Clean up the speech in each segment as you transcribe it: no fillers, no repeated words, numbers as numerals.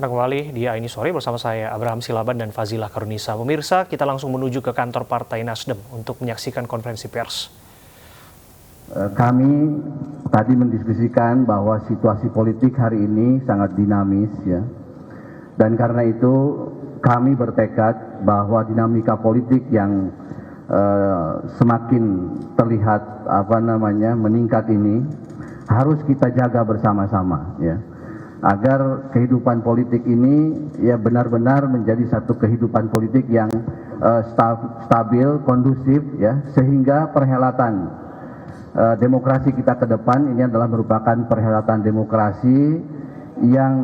Anda kembali di Aini Sore bersama saya Abraham Silaban dan Fazilah Karunisa. Pemirsa, kita langsung menuju ke kantor Partai Nasdem untuk menyaksikan konferensi pers. Kami tadi mendiskusikan bahwa situasi politik hari ini sangat dinamis ya. Dan karena itu kami bertekad bahwa dinamika politik yang semakin terlihat meningkat ini harus kita jaga bersama-sama ya. Agar kehidupan politik ini ya benar-benar menjadi satu kehidupan politik yang stabil, kondusif ya, sehingga perhelatan demokrasi kita ke depan ini adalah merupakan perhelatan demokrasi yang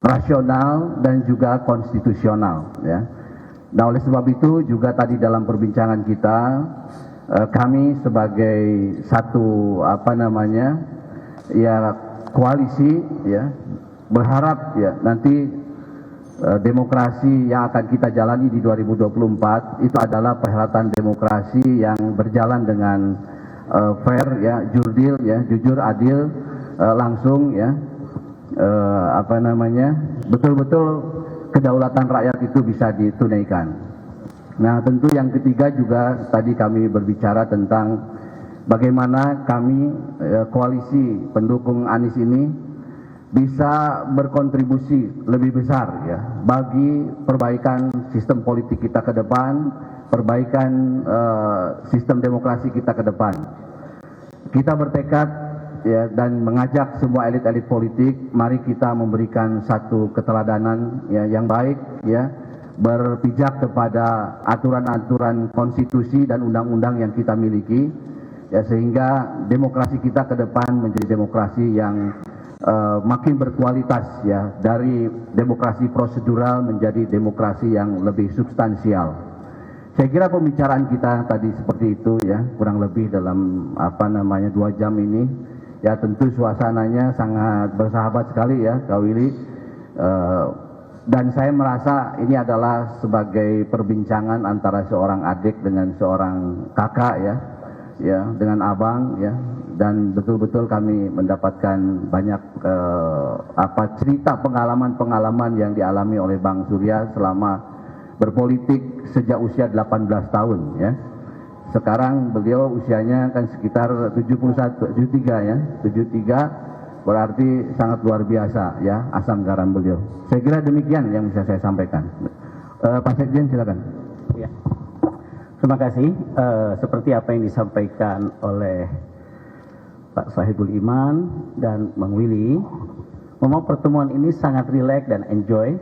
rasional dan juga konstitusional ya. Nah, oleh sebab itu juga tadi dalam perbincangan kita kami sebagai satu koalisi ya berharap ya nanti demokrasi yang akan kita jalani di 2024 itu adalah perhelatan demokrasi yang berjalan dengan fair ya, jujur, adil, langsung ya, betul-betul kedaulatan rakyat itu bisa ditunaikan. Nah, tentu yang ketiga juga tadi kami berbicara tentang bagaimana kami koalisi pendukung Anies ini bisa berkontribusi lebih besar ya bagi perbaikan sistem politik kita ke depan, perbaikan sistem demokrasi kita ke depan. Kita bertekad ya dan mengajak semua elit-elit politik, mari kita memberikan satu keteladanan ya yang baik ya, berpijak kepada aturan-aturan konstitusi dan undang-undang yang kita miliki ya, sehingga demokrasi kita ke depan menjadi demokrasi yang makin berkualitas ya, dari demokrasi prosedural menjadi demokrasi yang lebih substansial. Saya kira pembicaraan kita tadi seperti itu ya, kurang lebih dalam 2 jam ini ya, tentu suasananya sangat bersahabat sekali ya Kak Willy, dan saya merasa ini adalah sebagai perbincangan antara seorang adik dengan seorang kakak ya, dengan abang ya, dan betul-betul kami mendapatkan banyak cerita pengalaman yang dialami oleh Bang Surya selama berpolitik sejak usia 18 tahun ya. Sekarang beliau usianya kan sekitar 73 ya, 73, berarti sangat luar biasa ya asam garam beliau. Saya kira demikian yang bisa saya sampaikan. Pak Sekjen silakan. Ya. Terima kasih. Seperti apa yang disampaikan oleh Pak Sohibul Iman dan Bang Willy, memang pertemuan ini sangat rileks dan enjoy.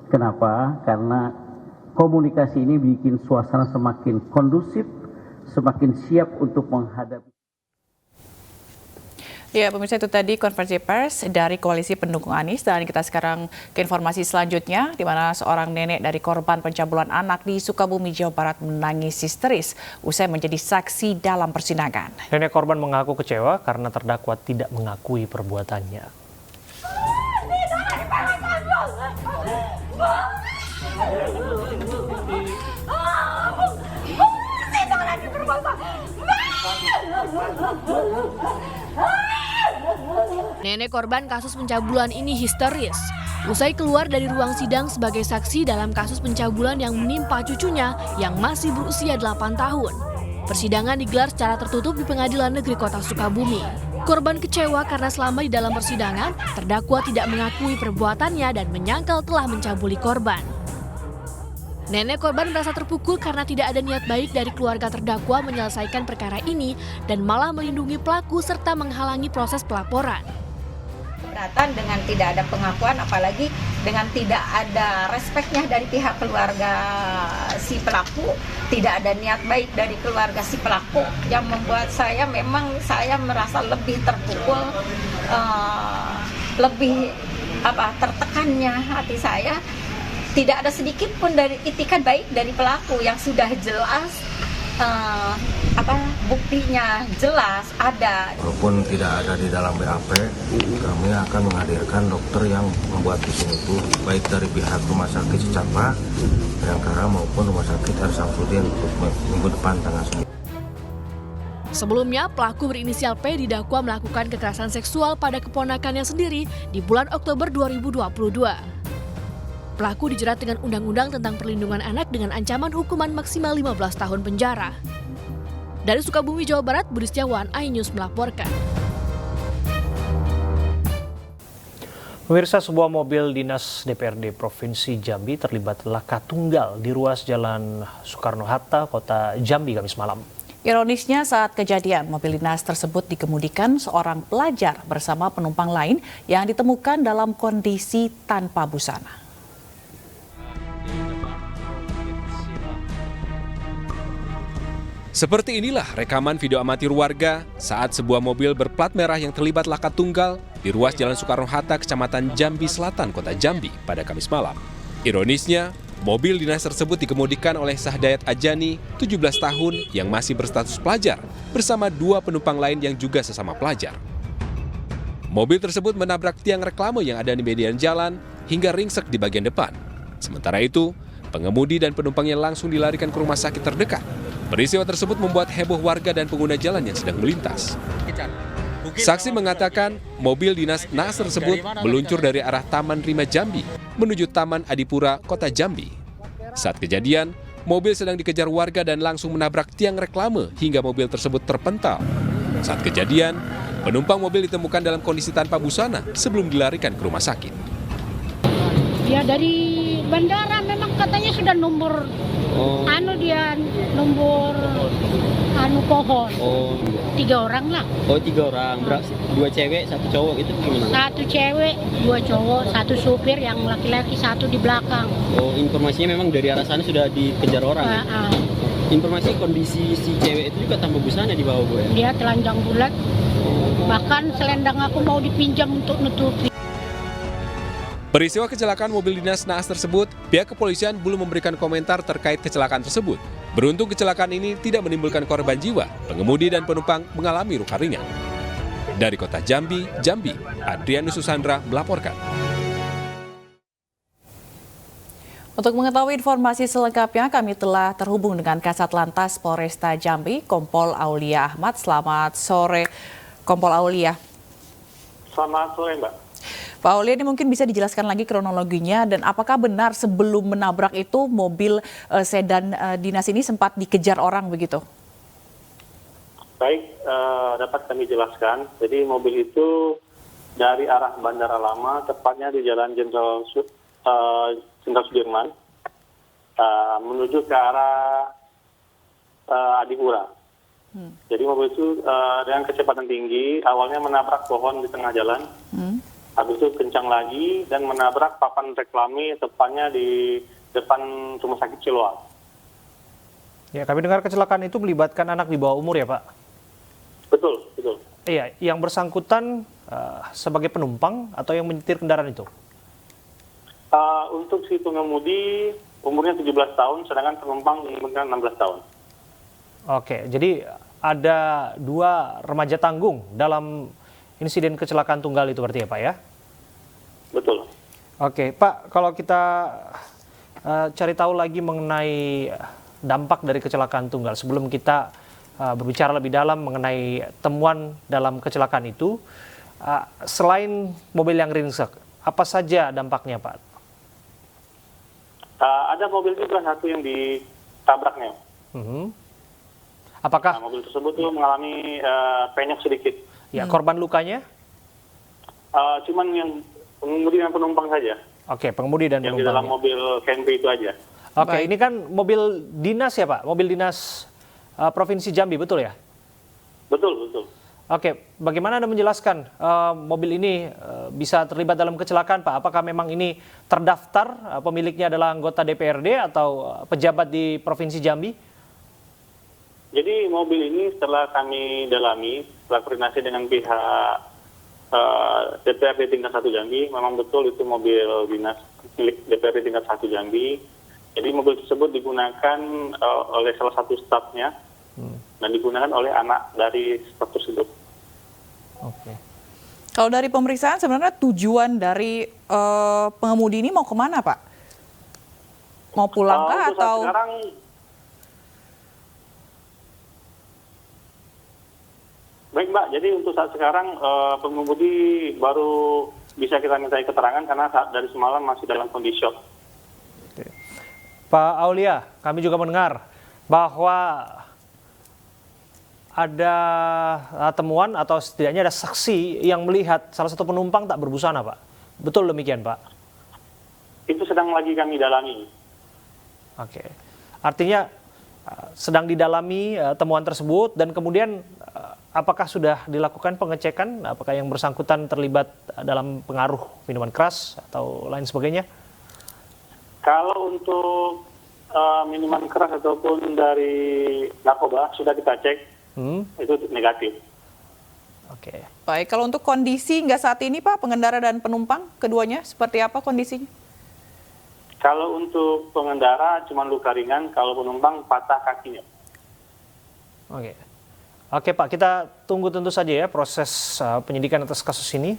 Kenapa? Karena komunikasi ini bikin suasana semakin kondusif, semakin siap untuk menghadapi. Ya, pemirsa, itu tadi konferensi pers dari Koalisi Pendukung Anies, dan kita sekarang ke informasi selanjutnya, di mana seorang nenek dari korban pencabulan anak di Sukabumi, Jawa Barat menangis histeris usai menjadi saksi dalam persidangan. Nenek korban mengaku kecewa karena terdakwa tidak mengakui perbuatannya. Nenek korban kasus pencabulan ini histeris usai keluar dari ruang sidang sebagai saksi dalam kasus pencabulan yang menimpa cucunya yang masih berusia 8 tahun. Persidangan digelar secara tertutup di Pengadilan Negeri Kota Sukabumi. Korban kecewa karena selama di dalam persidangan, terdakwa tidak mengakui perbuatannya dan menyangkal telah mencabuli korban. Nenek korban merasa terpukul karena tidak ada niat baik dari keluarga terdakwa menyelesaikan perkara ini dan malah melindungi pelaku serta menghalangi proses pelaporan. Keberatan dengan tidak ada pengakuan, apalagi dengan tidak ada respeknya dari pihak keluarga si pelaku, tidak ada niat baik dari keluarga si pelaku, yang membuat saya merasa lebih terpukul, lebih tertekannya hati saya. Tidak ada sedikit pun dari itikat baik dari pelaku yang sudah jelas, buktinya jelas ada. Walaupun tidak ada di dalam BAP, kami akan menghadirkan dokter yang membuat visum itu, baik dari pihak Rumah Sakit Secapa, Bayangkara maupun Rumah Sakit R. Samsudin untuk minggu depan tanggal 9. Sebelumnya, pelaku berinisial P didakwa melakukan kekerasan seksual pada keponakannya sendiri di bulan Oktober 2022. Pelaku dijerat dengan Undang-Undang tentang Perlindungan Anak dengan ancaman hukuman maksimal 15 tahun penjara. Dari Sukabumi, Jawa Barat, Budi Setiawan, iNews melaporkan. Pemirsa, sebuah mobil dinas DPRD Provinsi Jambi terlibat laka tunggal di ruas Jalan Soekarno-Hatta, Kota Jambi, Kamis malam. Ironisnya saat kejadian, mobil dinas tersebut dikemudikan seorang pelajar bersama penumpang lain yang ditemukan dalam kondisi tanpa busana. Seperti inilah rekaman video amatir warga saat sebuah mobil berplat merah yang terlibat laka tunggal di ruas Jalan Soekarno-Hatta, Kecamatan Jambi Selatan, Kota Jambi pada Kamis malam. Ironisnya, mobil dinas tersebut dikemudikan oleh Sahdayat Ajani, 17 tahun, yang masih berstatus pelajar, bersama 2 penumpang lain yang juga sesama pelajar. Mobil tersebut menabrak tiang reklame yang ada di median jalan hingga ringsek di bagian depan. Sementara itu, pengemudi dan penumpangnya langsung dilarikan ke rumah sakit terdekat. Peristiwa tersebut membuat heboh warga dan pengguna jalan yang sedang melintas. Saksi mengatakan mobil dinas NAS tersebut meluncur dari arah Taman Rima Jambi menuju Taman Adipura, Kota Jambi. Saat kejadian, mobil sedang dikejar warga dan langsung menabrak tiang reklame hingga mobil tersebut terpental. Saat kejadian, penumpang mobil ditemukan dalam kondisi tanpa busana sebelum dilarikan ke rumah sakit. Ya dari bandara memang katanya sudah nomor pohon. 3 orang lah. 3 orang. 2 cewek, 1 cowok, itu gimana? 1 cewek, 2 cowok, 1 supir yang laki-laki, 1 di belakang. Informasinya memang dari arah sana sudah dikejar orang. Informasi kondisi si cewek itu juga tanpa busana di bawah gue. Dia telanjang bulat. Bahkan selendang aku mau dipinjam untuk nutupi. Peristiwa kecelakaan mobil dinas NAS tersebut, pihak kepolisian belum memberikan komentar terkait kecelakaan tersebut. Beruntung kecelakaan ini tidak menimbulkan korban jiwa, pengemudi dan penumpang mengalami luka ringan. Dari Kota Jambi, Adrianus Susandra melaporkan. Untuk mengetahui informasi selengkapnya, kami telah terhubung dengan Kasat Lantas Polresta Jambi, Kompol Aulia Ahmad. Selamat sore, Kompol Aulia. Selamat sore, Mbak. Pak Aulia, ini mungkin bisa dijelaskan lagi kronologinya dan apakah benar sebelum menabrak itu mobil sedan dinas ini sempat dikejar orang begitu? Baik, dapat kami jelaskan. Jadi mobil itu dari arah Bandara Lama, tepatnya di Jalan Jenderal Sudirman, menuju ke arah Adipura. Jadi mobil itu dengan kecepatan tinggi, awalnya menabrak pohon di tengah jalan. Habis itu kencang lagi dan menabrak papan reklame tepatnya di depan Rumah Sakit Siloam. Ya, kami dengar kecelakaan itu melibatkan anak di bawah umur ya, Pak? Betul, betul. Iya, yang bersangkutan sebagai penumpang atau yang menyetir kendaraan itu? Untuk si pengemudi umurnya 17 tahun, sedangkan penumpang umurnya 16 tahun. Oke, jadi ada 2 remaja tanggung dalam insiden kecelakaan tunggal itu berarti ya, Pak ya? Betul. Oke, Pak, kalau kita cari tahu lagi mengenai dampak dari kecelakaan tunggal, sebelum kita berbicara lebih dalam mengenai temuan dalam kecelakaan itu, selain mobil yang ringsek, apa saja dampaknya, Pak? Ada mobil juga satu yang ditabraknya. Apakah mobil tersebut tuh mengalami penyok sedikit? Ya, korban lukanya? Cuman yang pengemudi dan penumpang saja. Oke, pengemudi dan penumpang. Yang di dalam mobil Kenpi itu aja. Oke, ini kan mobil dinas ya, Pak? Mobil dinas Provinsi Jambi, betul ya? Betul, betul. Oke, bagaimana Anda menjelaskan mobil ini bisa terlibat dalam kecelakaan, Pak? Apakah memang ini terdaftar, pemiliknya adalah anggota DPRD atau pejabat di Provinsi Jambi? Jadi mobil ini setelah kami dalami, setelah koordinasi dengan pihak DPRD tingkat 1 Jambi, memang betul itu mobil dinas milik DPRD tingkat 1 Jambi. Jadi mobil tersebut digunakan oleh salah satu stafnya dan digunakan oleh anak dari staf tersebut. Oke. Kalau dari pemeriksaan sebenarnya tujuan dari pengemudi ini mau kemana, Pak? Mau pulang kah atau? Sekarang Baik Mbak, jadi untuk saat sekarang pengemudi baru bisa kita mintai keterangan karena dari semalam masih dalam kondisi shock. Pak Aulia, kami juga mendengar bahwa ada temuan atau setidaknya ada saksi yang melihat salah satu penumpang tak berbusana, Pak. Betul demikian, Pak? Itu sedang lagi kami dalami. Oke. Artinya sedang didalami temuan tersebut dan kemudian apakah sudah dilakukan pengecekan? Apakah yang bersangkutan terlibat dalam pengaruh minuman keras atau lain sebagainya? Kalau untuk minuman keras ataupun dari narkoba sudah kita cek. Itu negatif. Oke. Baik, kalau untuk kondisi hingga saat ini Pak, pengendara dan penumpang keduanya seperti apa kondisinya? Kalau untuk pengendara cuma luka ringan, kalau penumpang patah kakinya. Oke. Oke Pak, kita tunggu tentu saja ya proses penyidikan atas kasus ini.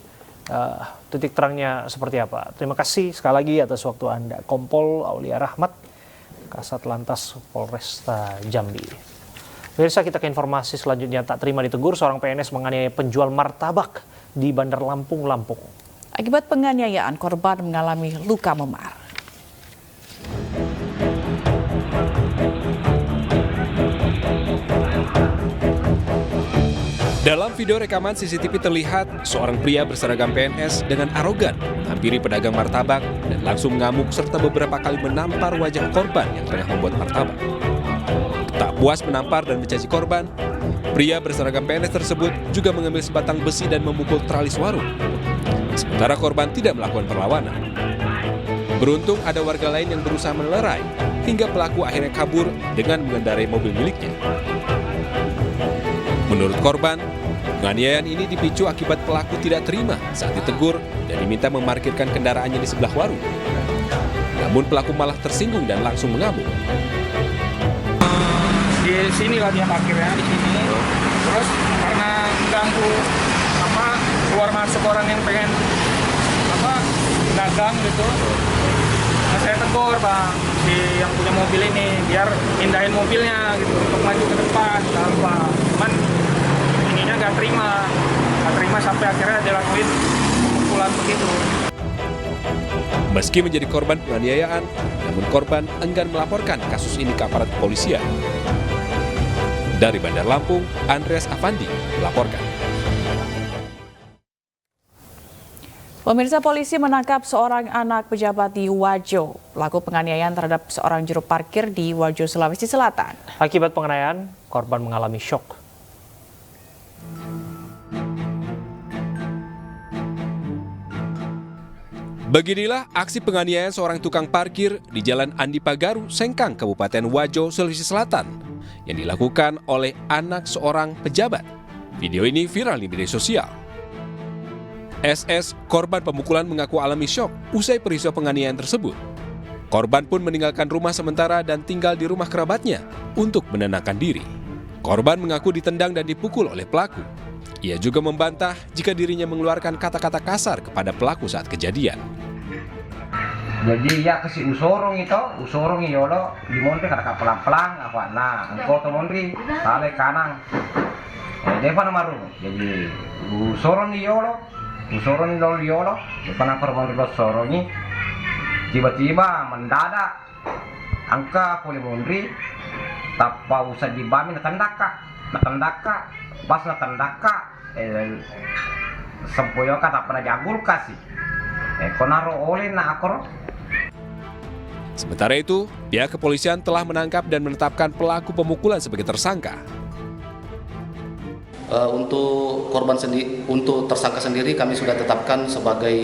Titik terangnya seperti apa. Terima kasih sekali lagi atas waktu Anda. Kompol Aulia Rahmat, Kasat Lantas Polresta Jambi. Pemirsa, kita ke informasi selanjutnya. Tak terima ditegur, seorang PNS menganiaya penjual martabak di Bandar Lampung, Lampung. Akibat penganiayaan, korban mengalami luka memar. Dalam video rekaman CCTV terlihat seorang pria berseragam PNS dengan arogan menghampiri pedagang martabak dan langsung mengamuk serta beberapa kali menampar wajah korban yang tengah membuat martabak. Tak puas menampar dan mencaci korban, pria berseragam PNS tersebut juga mengambil sebatang besi dan memukul tralis warung. Sementara korban tidak melakukan perlawanan. Beruntung ada warga lain yang berusaha melerai hingga pelaku akhirnya kabur dengan mengendarai mobil miliknya. Menurut korban, penganiayaan ini dipicu akibat pelaku tidak terima saat ditegur dan diminta memarkirkan kendaraannya di sebelah warung. Namun pelaku malah tersinggung dan langsung mengamuk. Di sini lah dia parkirnya, di sini. Terus karena ganggu keluar masuk orang yang pengen dagang gitu. Nah, saya tegur Bang si yang punya mobil ini biar pindahin mobilnya gitu untuk maju ke depan. Cuman ininya nggak terima sampai akhirnya dilakuin pukulan begitu. Meski menjadi korban penganiayaan, namun korban enggan melaporkan kasus ini ke aparat kepolisian. Dari Bandar Lampung, Andreas Avandi melaporkan. Pemirsa, polisi menangkap seorang anak pejabat di Wajo. Pelaku penganiayaan terhadap seorang juru parkir di Wajo, Sulawesi Selatan. Akibat penganiayaan, korban mengalami syok. Beginilah aksi penganiayaan seorang tukang parkir di Jalan Andi Pagaru, Sengkang, Kabupaten Wajo, Sulawesi Selatan, yang dilakukan oleh anak seorang pejabat. Video ini viral di media sosial. SS, korban pemukulan, mengaku alami syok usai peristiwa penganiayaan tersebut. Korban pun meninggalkan rumah sementara dan tinggal di rumah kerabatnya untuk menenangkan diri. Korban mengaku ditendang dan dipukul oleh pelaku. Ia juga membantah jika dirinya mengeluarkan kata-kata kasar kepada pelaku saat kejadian. Jadi ya kasi usorong yolo di monte kada pelang-pelang apa nah engkau to monri sale kanang depan maru jadi usorong yolo depan korban sorongnya tiba-tiba mendadak angka poli monri tapa usah dibami nakandaka pas nakandaka sempoyo kata pernah jagul kasih konaro oleh na akor. Sementara itu, pihak kepolisian telah menangkap dan menetapkan pelaku pemukulan sebagai tersangka. Untuk untuk tersangka sendiri kami sudah tetapkan sebagai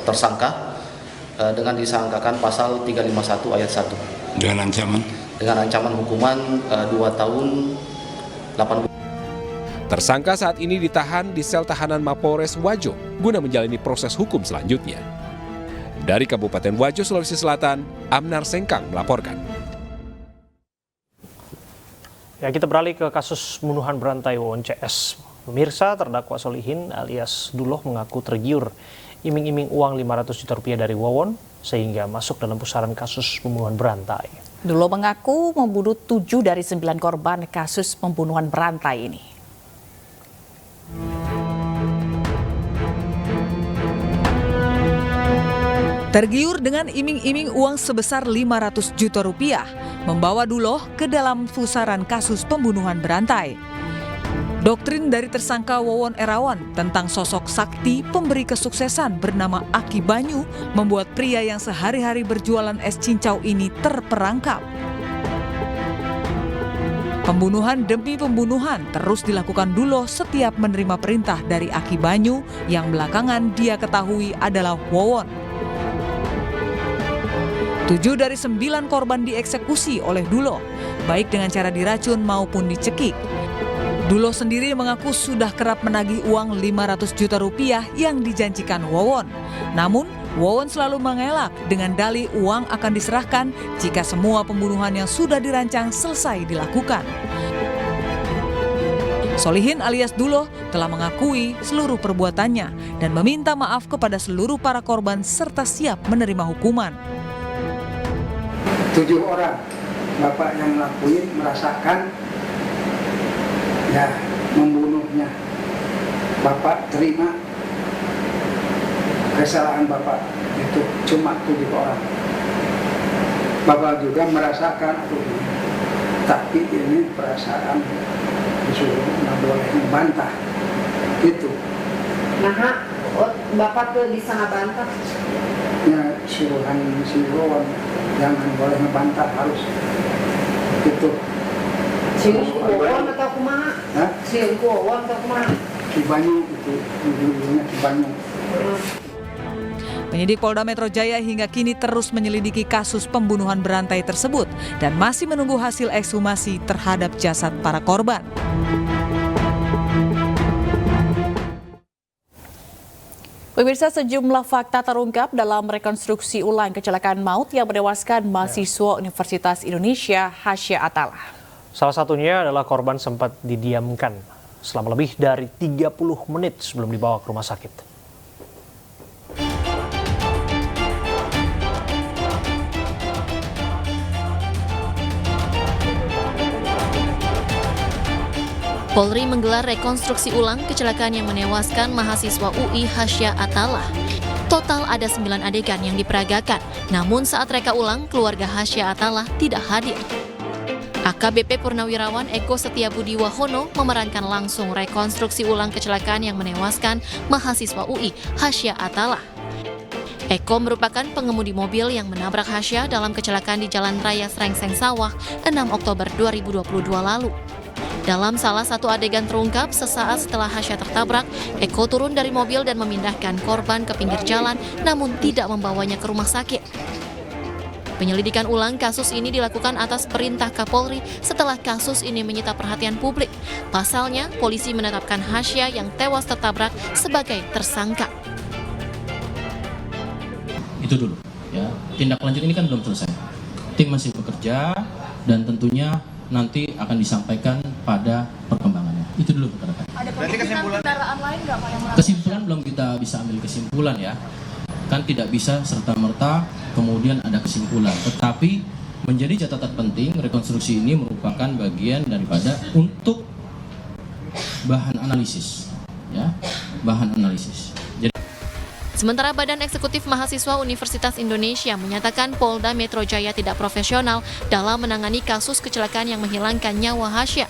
tersangka dengan disangkakan pasal 351 ayat 1. Dengan ancaman hukuman 2 tahun 8 bulan. Tersangka saat ini ditahan di sel tahanan Mapolres Wajo guna menjalani proses hukum selanjutnya. Dari Kabupaten Wajo, Sulawesi Selatan, Amnar Sengkang melaporkan. Ya, kita beralih ke kasus pembunuhan berantai Wawon CS. Pemirsa, terdakwa Solihin alias Duloh mengaku tergiur iming-iming uang 500 juta rupiah dari Wawon sehingga masuk dalam pusaran kasus pembunuhan berantai. Duloh mengaku membunuh 7 dari 9 korban kasus pembunuhan berantai ini. Tergiur dengan iming-iming uang sebesar 500 juta rupiah, membawa Duloh ke dalam pusaran kasus pembunuhan berantai. Doktrin dari tersangka Wawon Erawan tentang sosok sakti pemberi kesuksesan bernama Aki Banyu membuat pria yang sehari-hari berjualan es cincau ini terperangkap. Pembunuhan demi pembunuhan terus dilakukan Duloh setiap menerima perintah dari Aki Banyu yang belakangan dia ketahui adalah Wawon. 7 dari 9 korban dieksekusi oleh Duloh, baik dengan cara diracun maupun dicekik. Duloh sendiri mengaku sudah kerap menagih uang 500 juta rupiah yang dijanjikan Wawon. Namun, Wawon selalu mengelak dengan dalih uang akan diserahkan jika semua pembunuhan yang sudah dirancang selesai dilakukan. Solihin alias Duloh telah mengakui seluruh perbuatannya dan meminta maaf kepada seluruh para korban serta siap menerima hukuman. 7 orang bapak yang melakukan merasakan ya membunuhnya. Bapak terima kesalahan bapak itu cuma 7 orang. Bapak juga merasakan tapi ini perasaan disuruh nggak boleh membantah itu. Nah, bapak tuh bisa nggak bantah? Ya suruhan jangan boleh membantah, harus itu. Siung Kuwon atau kumaha? Siung Kuwon atau kumaha? Ki Banyu itu, dulunya Ki Banyu. Penyidik Polda Metro Jaya hingga kini terus menyelidiki kasus pembunuhan berantai tersebut dan masih menunggu hasil ekshumasi terhadap jasad para korban. Pemirsa, sejumlah fakta terungkap dalam rekonstruksi ulang kecelakaan maut yang menewaskan mahasiswa Universitas Indonesia Hasya Atala. Salah satunya adalah korban sempat didiamkan selama lebih dari 30 menit sebelum dibawa ke rumah sakit. Polri menggelar rekonstruksi ulang kecelakaan yang menewaskan mahasiswa UI Hasya Atala. Total ada 9 adegan yang diperagakan, namun saat reka ulang, keluarga Hasya Atala tidak hadir. AKBP Purnawirawan Eko Setiabudi Wahono memerankan langsung rekonstruksi ulang kecelakaan yang menewaskan mahasiswa UI Hasya Atala. Eko merupakan pengemudi mobil yang menabrak Hasya dalam kecelakaan di Jalan Raya Srengseng Sawah 6 Oktober 2022 lalu. Dalam salah satu adegan terungkap, sesaat setelah Hasya tertabrak, Eko turun dari mobil dan memindahkan korban ke pinggir jalan, namun tidak membawanya ke rumah sakit. Penyelidikan ulang kasus ini dilakukan atas perintah Kapolri setelah kasus ini menyita perhatian publik. Pasalnya, polisi menetapkan Hasya yang tewas tertabrak sebagai tersangka. Itu dulu, ya. Tindak lanjut ini kan belum selesai. Tim masih bekerja dan tentunya nanti akan disampaikan pada perkembangannya. Itu dulu rekan-rekan. Ada kemungkinan kendaraan lain nggak Pak yang melakukan? Kesimpulan belum kita bisa ambil kesimpulan ya. Kan tidak bisa serta-merta kemudian ada kesimpulan. Tetapi menjadi catatan penting, rekonstruksi ini merupakan bagian daripada untuk bahan analisis. Ya, bahan analisis. Sementara Badan Eksekutif Mahasiswa Universitas Indonesia menyatakan Polda Metro Jaya tidak profesional dalam menangani kasus kecelakaan yang menghilangkan nyawa Hasya.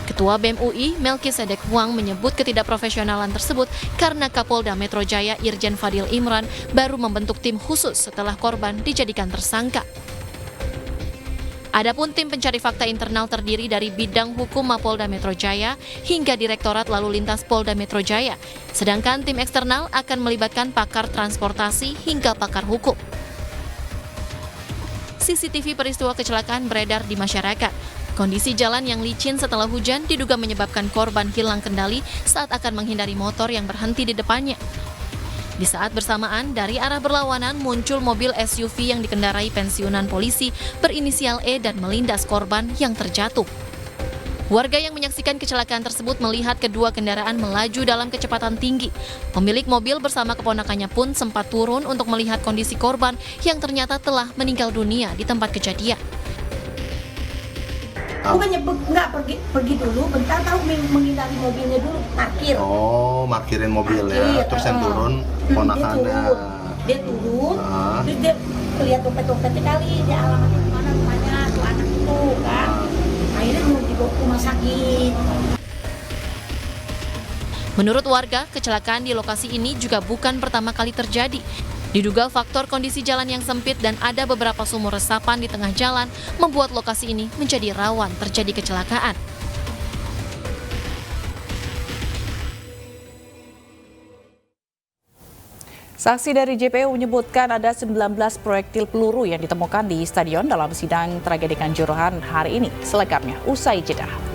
Ketua BEM UI, Melkisedek Huang, menyebut ketidakprofesionalan tersebut karena Kapolda Metro Jaya Irjen Fadil Imran baru membentuk tim khusus setelah korban dijadikan tersangka. Adapun tim pencari fakta internal terdiri dari Bidang Hukum Mapolda Metro Jaya hingga Direktorat Lalu Lintas Polda Metro Jaya. Sedangkan tim eksternal akan melibatkan pakar transportasi hingga pakar hukum. CCTV peristiwa kecelakaan beredar di masyarakat. Kondisi jalan yang licin setelah hujan diduga menyebabkan korban hilang kendali saat akan menghindari motor yang berhenti di depannya. Di saat bersamaan, dari arah berlawanan muncul mobil SUV yang dikendarai pensiunan polisi berinisial E dan melindas korban yang terjatuh. Warga yang menyaksikan kecelakaan tersebut melihat kedua kendaraan melaju dalam kecepatan tinggi. Pemilik mobil bersama keponakannya pun sempat turun untuk melihat kondisi korban yang ternyata telah meninggal dunia di tempat kejadian. Bukannya nggak pergi dulu, bentar tahu menghindari mobilnya dulu, parkir. Oh, parkirin mobil ya, terus yang turun ponakannya. Dia turun, terus dia lihat dompet-dompetnya kali, dia alamatnya kemana rumahnya tuh anak itu kan. Akhirnya mau dibawa ke rumah sakit. Menurut warga, kecelakaan di lokasi ini juga bukan pertama kali terjadi. Diduga faktor kondisi jalan yang sempit dan ada beberapa sumur resapan di tengah jalan membuat lokasi ini menjadi rawan terjadi kecelakaan. Saksi dari JPU menyebutkan ada 19 proyektil peluru yang ditemukan di stadion dalam sidang tragedi Kanjuruhan hari ini. Selengkapnya usai jeda.